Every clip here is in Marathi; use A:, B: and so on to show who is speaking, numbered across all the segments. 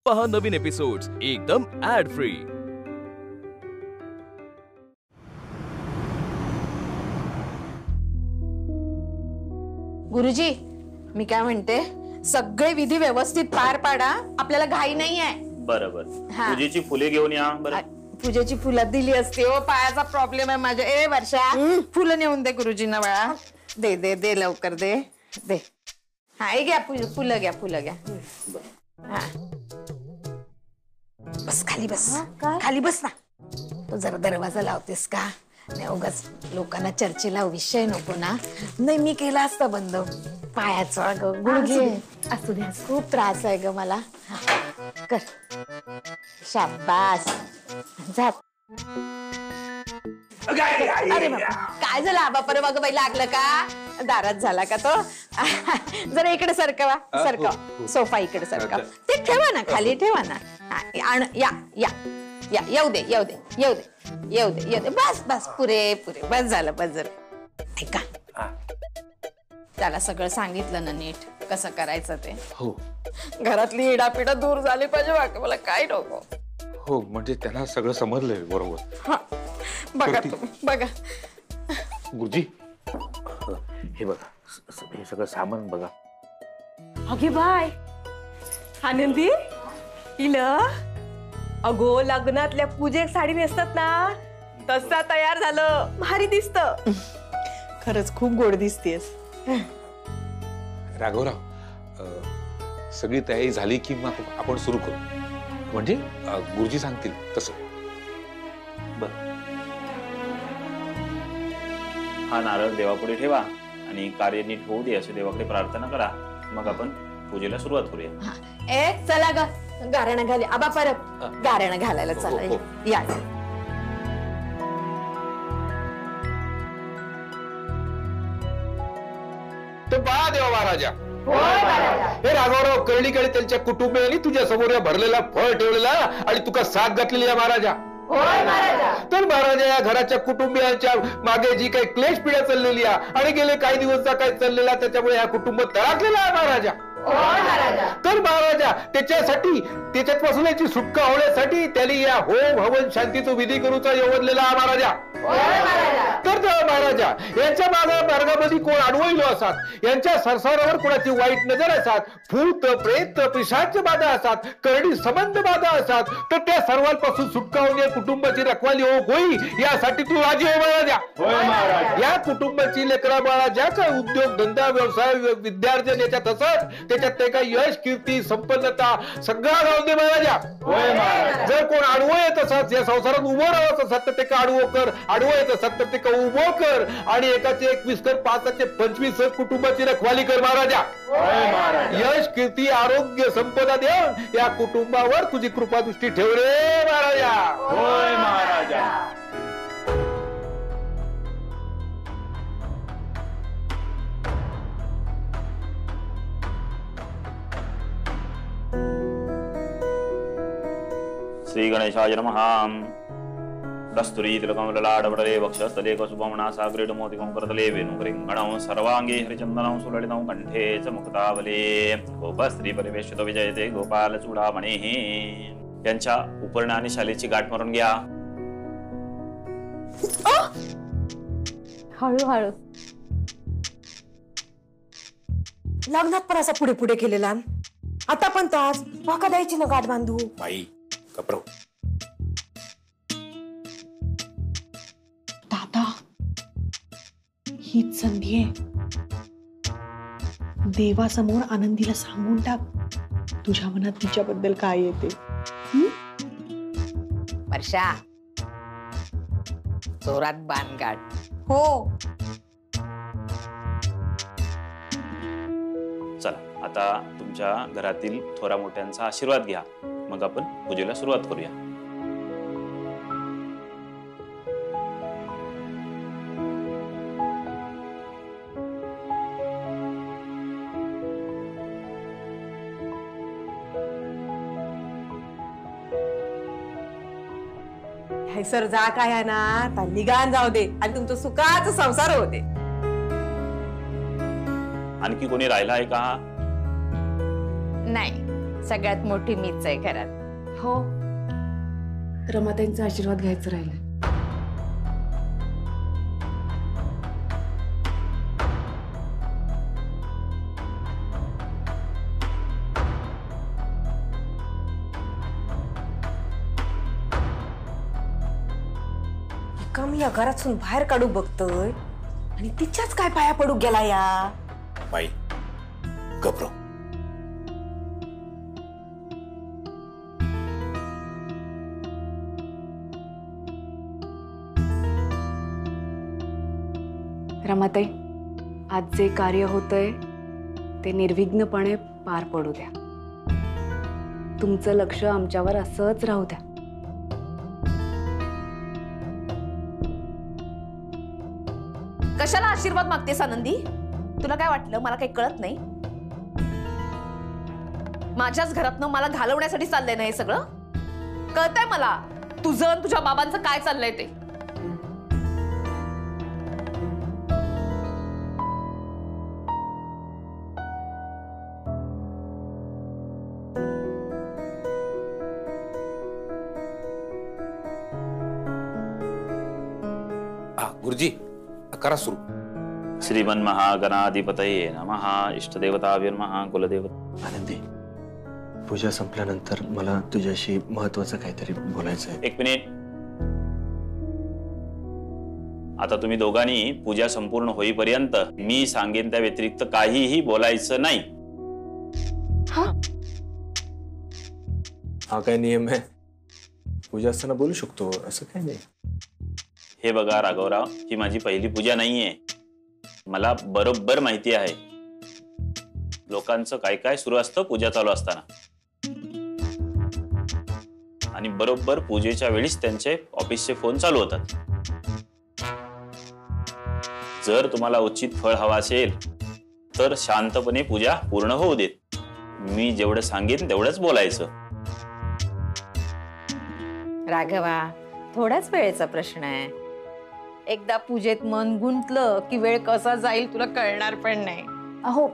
A: पहा नवीन एपिसोड्स एकदम ऍड फ्री।
B: गुरुजी, मी काय म्हणते, सगळे विधी व्यवस्थित पार पाडा, आपल्याला घाई नाहीये।
C: बरोबर। पूजेची फुले घेऊन या। बरं,
B: पूजेची फुलं दिली असती हो, पायाचा प्रॉब्लेम आहे माझ्या। ए वर्षा, फुलं नेऊन दे गुरुजींना बाळा। दे दे दे, लवकर दे दे। हा, हे घ्या फुलं घ्या, फुलं घ्या। हा, बस खाली बस, खाली बस ना। तू जरा दरवाजा लावतेस का? नाही, उगाच लोकांना चर्चेला विषय नको ना। नाही, मी केला असता बंद पायाचा गुडघे असू दे, खूप त्रास आहे ग मला। कर, शाबास, जा। अरे बाबा, काय झालं आबा? परत बघ बाई, लागलं का? दारात झाला का तो? जरा इकडे सरकवा, सरकव सोफा, इकडे सरकव। ते ठेवा ना, खाली ठेवा ना। या या या, येऊ दे येऊ दे येऊ दे येऊ दे येऊ दे, बस बस, पुरे पुरे, बस झालं बस झालं। ऐका, त्याला सगळं सांगितलं ना नीट कसं करायचं ते?
D: हो,
B: घरातली इडापिडा दूर झाली पाहिजे, बाकी मला काय नको।
D: हो, म्हणजे त्यांना सगळं समजलंय बरोबर।
B: बघा तुम्ही, बघा
D: गुरुजी, हे बघा, हे सगळं सामान बघा।
E: अगे बाय, आनंदी इला, अगो लग्नातल्या पूजेक साडी नेसतात ना, तसा तयार झालं, भारी दिसत। खरंच खूप गोड दिसतेस।
D: राघवराव, सगळी तयारी झाली की मग आपण सुरू करू, म्हणजे गुरुजी सांगतील तसं।
C: बर, हा नारळ देवापुढे ठेवा आणि कार्य नीट होऊ दे अशी देवाकडे प्रार्थना करा, मग आपण पूजेला सुरुवात करूया।
B: ए चला ग, गारणं घाले आबा, परत गारणं घालायला चला। या,
F: तो पहा देवा महाराजा, हे राघवराव कर्णिकडे त्यांच्या कुटुंबियांनी तुझ्या समोर या भरलेला फळ ठेवलेला आणि तुका साथ घातलेली आहे महाराजा। तर महाराजा, या घराच्या कुटुंबियांच्या मागे जी काही क्लेश पिढ्या चाललेली आहे आणि गेले काही दिवसचा काय चाललेला, त्याच्यामुळे हा कुटुंब तळाकलेला आहे महाराजा। तर महाराजा, त्याच्यासाठी त्याच्यापासून याची सुटका होण्यासाठी त्यांनी या होम हवन शांतीचा विधी करूचा योजलेला आहे महाराजा। तर महाराजा, यांच्या मार्गामध्ये कोण अडवळलो असतात, यांच्या संसारावर कोणाची वाईट नजर असतात, भूत प्रेत पिशाच बाधा असतात, करडी संबंध बाधा असतात, तर त्या सर्वांपासून सुटका होऊन या कुटुंबाची रखवाली होई, यासाठी तू राजी हो महाराजा। या कुटुंबाची लेकरा बाळा ज्या काय उद्योग धंदा व्यवसाय विद्यार्जन याच्यात असत, त्याच्यात ते काय यश कीर्ती संपन्नता सगळा राहून दे महाराजा। जर कोण आडवं येत असत, या संसारात उभं राहत असत, तर ते का आडवं कर, आडवं येत असत तर ते का उभं कर, आणि एकाचे 21 कर, 5चे 25 कुटुंबाची रखवाली कर महाराजा। यश कीर्ती आरोग्य संपदा देऊन या कुटुंबावर तुझी कृपा दृष्टी ठेव रे महाराजा।
C: होय महाराजा। श्री गणेशाय नमः। कस्तुरी तिलकमललाडवडले वक्षस्थले कसुभमना साग्रेड मोतिकं करतले वेणुकरिंगणं सर्वांगे हरिचंदनं सुललितं कंठे च मुक्तावले गोपस्त्री परिवेशितो विजयते गोपाल चूडामणिः। यांच्या उपर्ण आणि शालेची गाठ मारून घ्या।
E: हळूहळू, लग्नात पण असा पुढे पुढे केलेला, आता पण तास वाका द्यायची ना गाठ बांधू।
D: बाई कपरो,
G: दादा, हीच संधी आहे, देवासमोर आनंदीला सांगून टाक तुझ्या मनात तिच्याबद्दल काय येते।
B: वर्षा, जोरात बाण गाठ।
E: हो,
C: चला आता तुमच्या घरातील थोरा मोठ्यांचा आशीर्वाद घ्या, मग आपण पूजेला सुरुवात करूया।
E: सर जा काय आहे ना, निगान जाऊ दे आणि तुमचं सुखाचा संसार होते।
C: आणखी कोणी राहिला आहे का?
B: नाही, सगळ्यात मोठी मीच आहे घरात.
G: हो, रमाताईंचा आशीर्वाद घ्यायचं राहिलं.
E: का मी या घरातून बाहेर काढू बघतोय आणि तिच्याच काय पाया पडू गेला या.
F: बाई घबरो.
G: रमाताई, आज जे कार्य होतंय ते निर्विघ्नपणे पार पडू द्या. तुमचं लक्ष आमच्यावर असंच राहू द्या.
B: कशाला आशीर्वाद मागतेस आनंदी? तुला काय वाटलं मला काही कळत नाही? माझ्याच घरातनं मला घालवण्यासाठी चाललंय ना हे सगळं? कळतंय मला तुझं आणि तुझ्या बाबांचं काय चाललंय ते.
D: गुरुजी करा सुरू.
C: श्रीमन महागणाधिपतये नमः. इष्टदेवताभ्यो नमः. कुलदेवता.
H: आनंदी, पूजा संपल्यानंतर मला तुझ्याशी महत्वाचं काहीतरी बोलायचं आहे.
C: 1 मिनिट. आता तुम्ही दोघांनी पूजा संपूर्ण होईपर्यंत मी सांगेन त्या व्यतिरिक्त काहीही बोलायचं नाही.
H: हा काय नियम आहे? पूजा असताना बोलू शकतो, असं काय नाही.
C: हे बघा राघवराव, ही माझी पहिली पूजा नाहीये. मला बरोबर माहिती आहे लोकांचं काय काय सुरू असतं पूजा चालू असताना. आणि बरोबर पूजेच्या वेळीच त्यांचे ऑफिसचे फोन चालू होतात. जर तुम्हाला उचित फळ हवा असेल तर शांतपणे पूजा पूर्ण होऊ देत. मी जेवढं सांगेन तेवढंच बोलायचं.
B: राघवा, थोड्याच वेळेचा प्रश्न आहे. एकदा पूजेत मन गुंतलं की वेळ कसा जाईल तुला कळणार पण नाही.
G: अहो,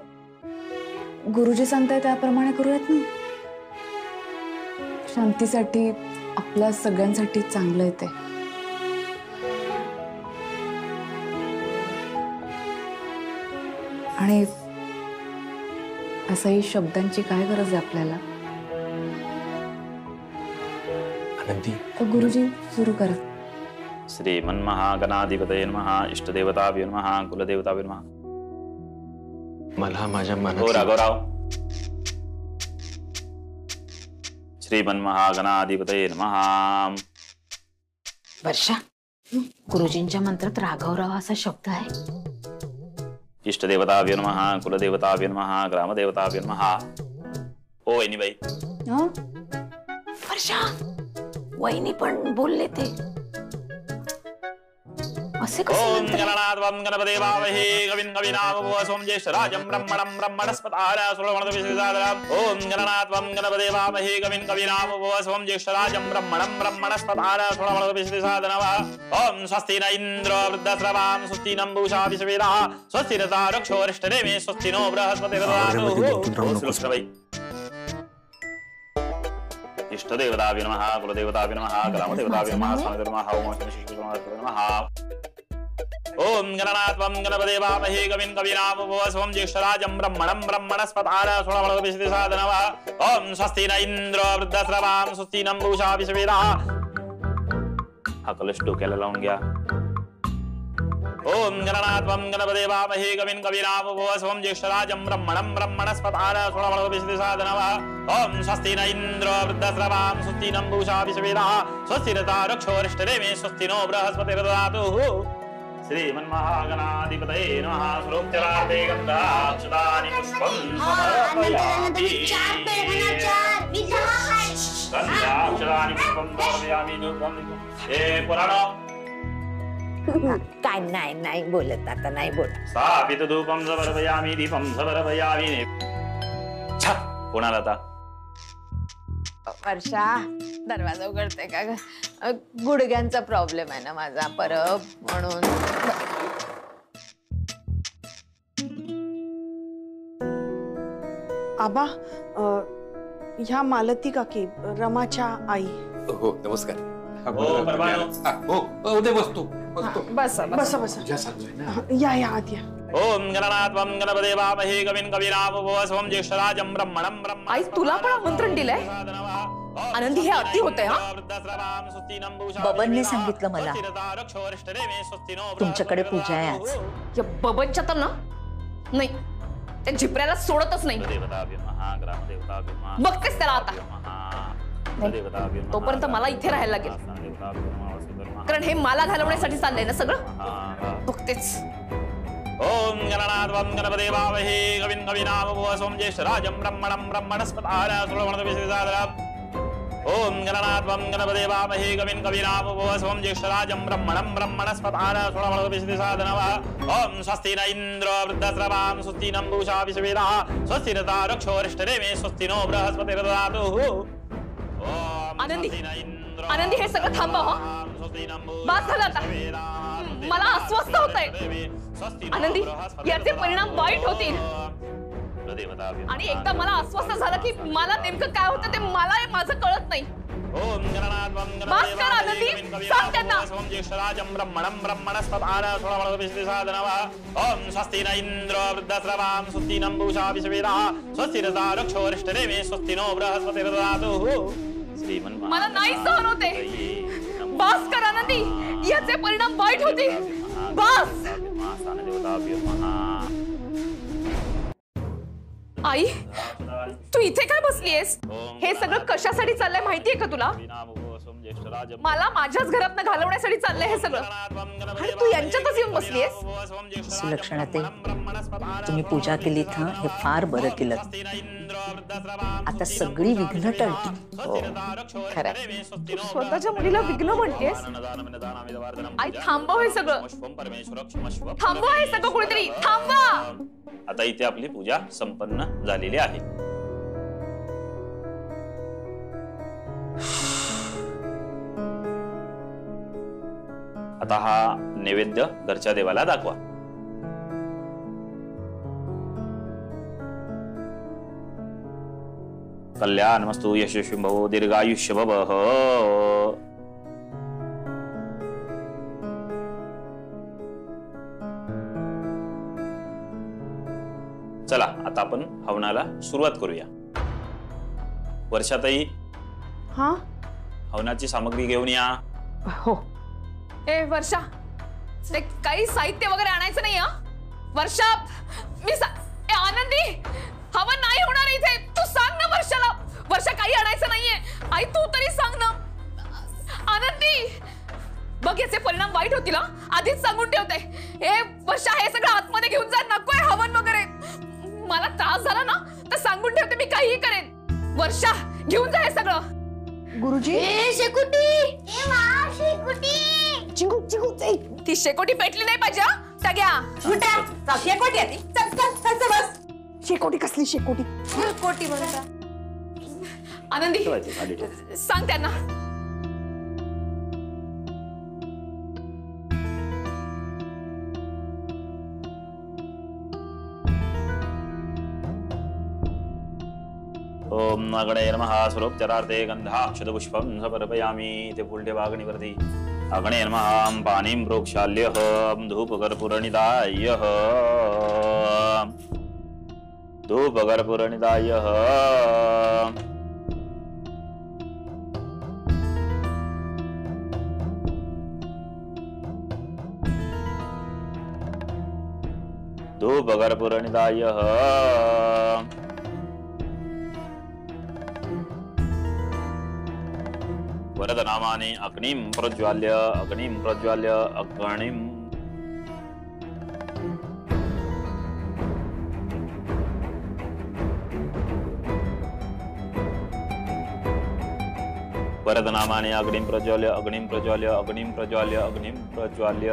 G: गुरुजी सांगताय त्याप्रमाणे करूयात ना. शांतीसाठी, आपल्या सगळ्यांसाठी चांगलं आहे ते. आणि असंही शब्दांची काय गरज आहे आपल्याला?
H: आनंदी,
G: तर गुरुजी सुरू करा.
C: श्रीमन महागणाधिपतये नमः. इष्टदेवताभ्यो नमः. कुलदेवताभ्यो नमः.
H: मला माझ्या
C: हो
H: मनात
C: राघवराव. श्रीमन महागणाधिपतये नमः.
B: वर्षा, गुरुजींच्या मंत्रात राघवराव असा शब्द आहे.
C: इष्टदेवताभ्यो नमः. कुलदेवताभ्यो नमः. ग्रामदेवताभ्यो नमः. हो वहिनीबाई.
B: वर्षा, वहिनी पण बोलले ते असे
C: ओम गणनाथं गणपते वावहे कविं कवीनामुपवस्वं ज्येष्ठराजं ब्रह्मणं ब्रह्मणस्पतार सुरवणदविषदादरम्. ओम गणनाथं गणपते वावहे कविं कवीनामुपवस्वं ज्येष्ठराजं ब्रह्मणं ब्रह्मणस्पतार सुरवणदविषदादरम्. ओम स्वस्ति न इन्द्रो वृद्धश्रवां स्वस्ति न पूषा विश्ववेदाः स्वस्ति न तारक्षो अरिष्टनेमिः स्वस्ति नो बृहस्पतिर्दधातुः. इष्टदेवताभ्यो नमः. कुलदेवताभ्यो नमः. ग्रामदेवताभ्यो नमः. स्वामिभ्यो नमः. ओम श्री नमः. ओम गणनाथं गणपते वावहे कविं कवीनामुपवस्वं ज्येष्ठराजं ब्रह्मणं ब्रह्मणस्पतार सुरवणदविषदादरम्. ओम स्वस्ति न इन्द्रो वृद्धश्रवां स्वस्ति न पूषा विश्ववेदाः. हा कलश डोक्याला लावून घ्या. ओम गणनाथं गणपते वावहे कविं कवीनामुपवस्वं ज्येष्ठराजं ब्रह्मणं ब्रह्मणस्पतार सुरवणदविषदादरम्. ओम स्वस्ति न इन्द्रो वृद्धश्रवां स्वस्ति न पूषा विश्ववेदाः स्वस्ति न तारक्षो अरिष्टनेमिः स्वस्ति नो बृहस्पतिर्दधातुः. श्रीमन महागणाधिपतये नमः. श्लोक्यरार्थे गन्धाक्षतानि पुष्पं समर्पयामि. गन्धाक्षतानि पुष्पं समर्पयामि. धूपं. हे पुराणो.
B: काय नाही बोलत, आता नाही बोलत.
C: स्थापित धूपं समर्पयामि. दीपं समर्पयामि. छा, कोणाला आता?
B: वर्षा, दरवाजा उघडते का ग? गुडघ्यांचा प्रॉब्लेम आहे ना माझा परब, म्हणून.
E: आबा, ह्या मालती काकी, रमाच्या आई.
D: हो नमस्कार.
F: दे बसतो
B: बसा
E: बसा बसा.
D: तुझ्या सांगतोय ना.
E: या आत या.
C: ओम गणनात्वं गणपते वामहे कविं कवीनामुपवस्वं ज्येष्ठराजं ब्रह्मणं ब्रह्म.
E: आई तुला पण आमंत्रण दिलंय? आनंदी हे अति होतंय हा.
I: बबनने सांगितलं मला तुमच्याकडे पूजा आहे आज.
E: या बबनच्या तर ना नाही, त्या झिपऱ्याला सोडतच नाही. बघतेस त्याला आता. तोपर्यंत मला इथे राहायला लागेल, कारण हे मला घालवण्यासाठी चाललंय ना सगळं. बघतेच.
C: ओम गणनात्वं गणपते वामहे कविं कवीनामुपवस्वं ज्येष्ठराजं ब्रह्मणं ब्रह्मणस्पताः सुरवणस्पतिः. ओम गणनात्वं गणपते वामहे कविं कवीनामुपवस्वं ज्येष्ठराजं ब्रह्मणं ब्रह्मणस्पताः सुरवणस्पतिः. ओम स्वस्ति न इन्द्रो वृद्धस्रवां स्वस्ति न पूषा विश्वेदाः स्वस्ति नतारक्षो अरिष्टनेमिः स्वस्ति नो बृहस्पतिर्दधातुः.
E: आनंदी, आनंदी हे सगळं थांबव. बस झालं आता. मला अस्वस्थ होतंय. आनंदी, याचे परिणाम वाईट होतील. आणि एकदा मला अस्वस्थ झालं की मला नेमकं काय होतं ते मला माझं कळत नाही. बस कर आनंदी, सांग त्यांना.
C: ब्रह्मणं ब्रह्मणस्पताः सुरवणस्पतिः. ओम स्वस्ति न इन्द्रो वृद्धस्रवां स्वस्ति न पूषा विश्वेदाः स्वस्ति नतारक्षो अरिष्टनेमिः स्वस्ति नो बृहस्पतिर्दधातुः.
E: मला नाही सहन होते. बस कर आनंदी, याचे परिणाम वाईट होतील. बस. आई, तू इथे काय बसलीयस? हे सगळं कशासाठी चाललंय माहितीये का तुला? मला माझ्याच घरात घालवण्यासाठी चाललंय हे सगळं, आणि तू यांच्यातच येऊन बसलीयस.
I: सुलक्षणाते, तुम्ही पूजा केलीत हं, हे फार बरं केलं. आता सगळी विघ्न टळतील.
B: हो खरं.
E: तू स्वतःच्या मुलीला विघ्न म्हणतेस? आई थांबव हे सगळं. थांबवा हे सगळं, कोणीतरी थांबवा.
C: आता इथे आपली पूजा संपन्न झालेली आहे. आता हा नैवेद्य घरच्या देवाला दाखवा. कल्याणमस्तु यशस्वी भव दीर्घायुष्य भवः. चला आता आपण हवनाला सुरुवात करूया. वर्षाताई,
E: हा
C: हवनाची सामग्री घेऊन या.
E: हो. ए वर्षा, ते काही साहित्य वगैरे आणायचं नाही. वर्षा, आनंदी, हवन नाही होणार इथे. तू सांग ना वर्षाला. वर्षा, काही आणायचं नाहीये. आई तू तरी सांग ना. आनंदी, बघ याचे परिणाम वाईट होतील. आधीच सांगून ठेवते. ए वर्षा, हे सगळं आतमध्ये घेऊन जा. नकोय हवन वगैरे. मला त्रास झाला ना तर सांगून ठेवते, मी काहीही करेन. वर्षा, घेऊन जा हे सगळं. गुरुजी, शेकोटी. चिंगू चिंगू, ती शेकोटी पेटली नाही पाहिजे. सगळ्या
B: शेकोटी आधी. बस.
E: शेकोटी कसली शेकोटी?
B: शेकोटी म्हणता.
E: आनंदी, सांग त्यांना.
C: ओम नगणे नमः. स्वरूपचरार्थे गंधाक्षतपुष्पं समर्पयामि. ते फुल ठेवा अग्नीवरती. अग्ने नमः. पाणिं प्रोक्षाल्यः. धूपकर्पूरनिदायः. धूपकर्पूरनिदायः. धूपकर्पूरनिदायः. वरदनामानि अग्निं प्रज्वाल्य अग्निं प्रज्वाल्य अग्निं. वरदनामानि अग्निं प्रज्वाल्य अग्निं प्रज्वाल्य अग्निं प्रज्वाल्य अग्निं प्रज्वाल्य.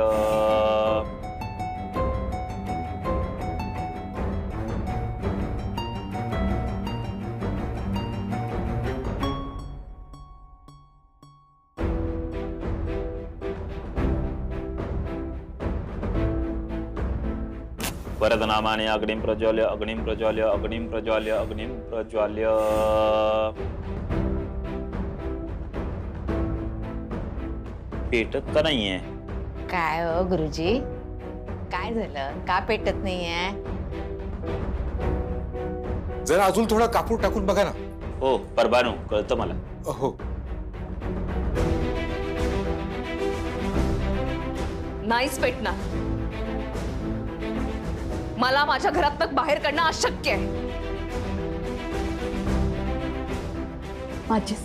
C: वरदनामानि अग्निं प्रज्वाल्य अग्निं प्रज्वाल्य अग्निं प्रज्वाल्य अग्निं प्रज्वाल्य. पेटत का नाहीये?
B: काय हो गुरुजी, काय झालं? का पेटत नाहीये?
D: जरा अजून थोडा कापूर टाकून बघा ना.
C: हो परबानू, कळतं मला.
D: हो.
E: नाहीच पेटणार. मला माझ्या घरातनं बाहेर काढणं अशक्य आहे.
G: माचीस.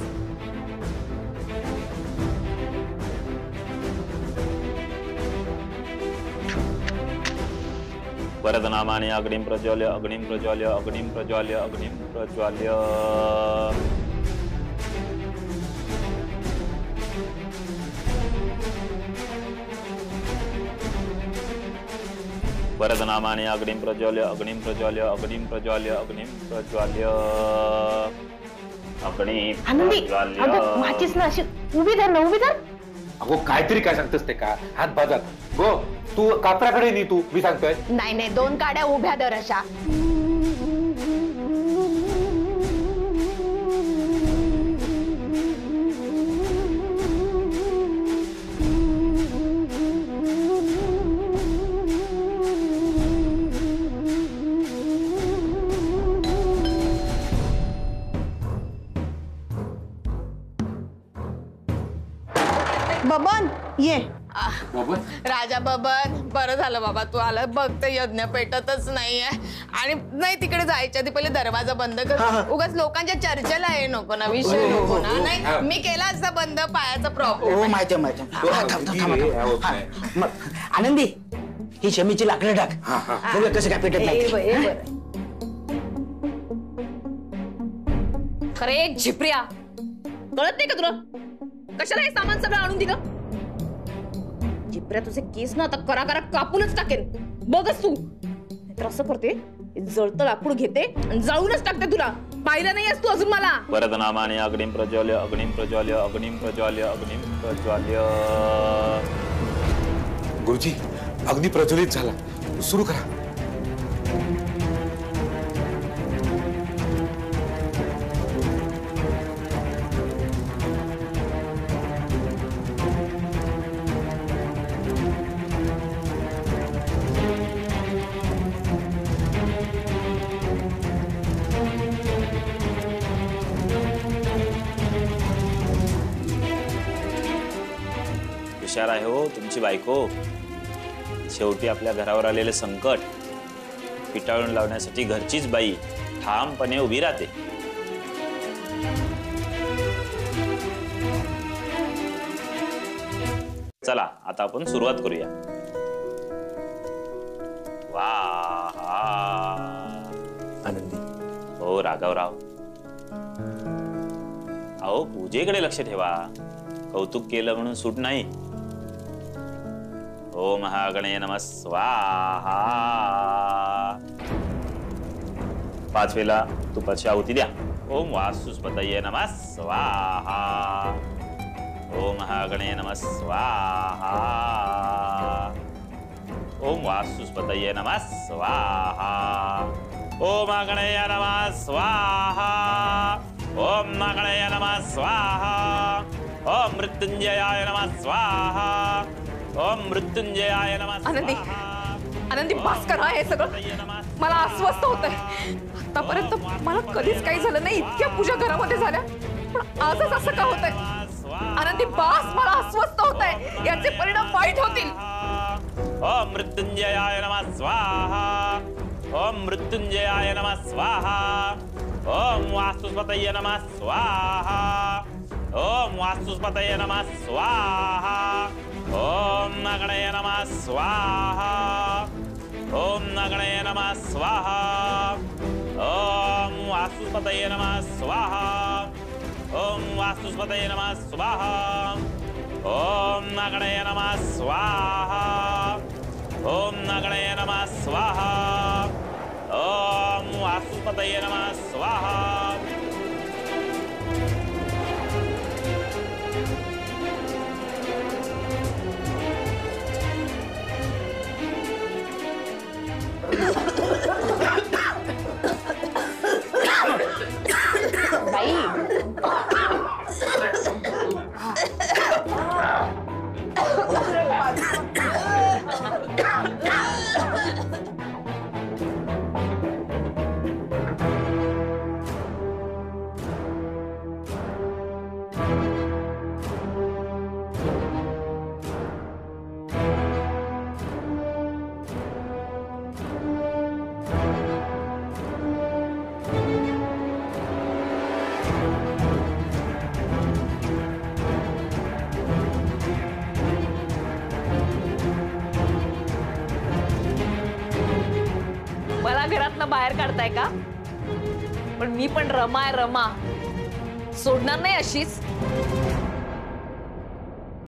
C: वरदनामानि अग्निं प्रज्वाल्य अग्निं प्रज्वाल्य अग्निं प्रज्वाल्य अग्निं प्रज्वाल्य. वरदनामानि अग्निं प्रज्वाल्य अग्निं प्रज्वाल्य अग्निं प्रज्वाल्य अग्निं प्रज्वाल्य.
I: आनंदी, अगं माचीस ना अशी उभी धर ना, उभी धर.
F: अगो काहीतरी काय सांगतेस ते का? हात बाजार गो, तू कापराकडे नाही, तू मी सांगतोय.
B: नाही नाही, 2 काड्या उभ्या धर अशा.
J: बबन ये.
B: राजा बबन, बरं झालं बाबा तू आला. बघ ते यज्ञ पेटतच नाहीये. आणि नाही तिकडे जायच्या आधी पहिले दरवाजा बंद कर. उगाच लोकांच्या चर्चेला ये नको ना, विषय नको ना. नाही मी केला असता बंद, पायाचा प्रॉब्लेम.
J: माहिती. आनंदी, ही शमीची लाकडं टाक. बघ कसं काय पेटत नाही.
E: खरे झिपऱ्या, कळत नाही का तुला? कशाला हे सामान सगळं आणून दिलं? झिपऱ्या, तुझे केस ना आता करा कापूनच टाकेन. बघच तू. नाहीतर असं करते, जळतं लाकूड घेते आणि जाळूनच टाकते तुला. पाहिलं नाहीयेस तू अजून मला.
C: वरदनामानि अग्निं प्रज्वाल्य अग्निं प्रज्वाल्य अग्निं प्रज्वाल्य अग्निं प्रज्वाल्य.
D: गुरुजी, अग्नी प्रज्वलित झाला. सुरू करा.
C: हुशार आहे हो तुमची बायको. शेवटी आपल्या घरावर आलेले संकट पिटाळून लावण्यासाठी घरचीच बाई ठामपणे उभी राहते. चला आता आपण सुरुवात करूया. वा.
H: आनंदी.
C: हो राघवराव, अहो पूजेकडे लक्ष ठेवा. कौतुक केलं म्हणून सूट नाही. ओम महागणय नमः स्वाहा. 5 वेळा तुपाची आहुती द्या. ओम वास्तुस्पतये नमः स्वाहा. ओम महागणय नमः स्वाहा. ओम वास्तुस्पतये नमः स्वाहा. ओम गणय नमः स्वाहा. ओम गणय नमः स्वाहा. ओम मृत्युंजयाय नमः स्वाहा. ओम मृत्युंजयाय नमः.
E: आनंदी, बास करा हे सगळं. मला अस्वस्थ होतंय. आतापर्यंत मला कधीच काही झालं नाही. इतक्या पूजा घरामध्ये झाल्या, पण आजच असं का होतंय? आनंदी बास, मला अस्वस्थ होतंय. याचे परिणाम वाईट होतील.
C: ओम मृत्युंजयाय नमः स्वाहा. ओम मृत्युंजयाय नमः स्वाहा. ओम वास्तुस्पतये नमः स्वाहा. ओम वास्तुस्पतये नमः स्वाहा. ओम नगणय नमः स्वाहा. ओम नगणय नमः स्वाहा. ओम वास्तुस्पतये नमः स्वाहा. ओम वास्तुस्पतये नमः स्वाहा. ओम नगणय नमः स्वाहा. ओम नगणय नमः स्वाहा. ओम वास्तुस्पतये नमः स्वाहा.
E: घरातनं बाहेर काढताय का? पण मी पण रमा आहे रमा, सोडणार नाही अशीच.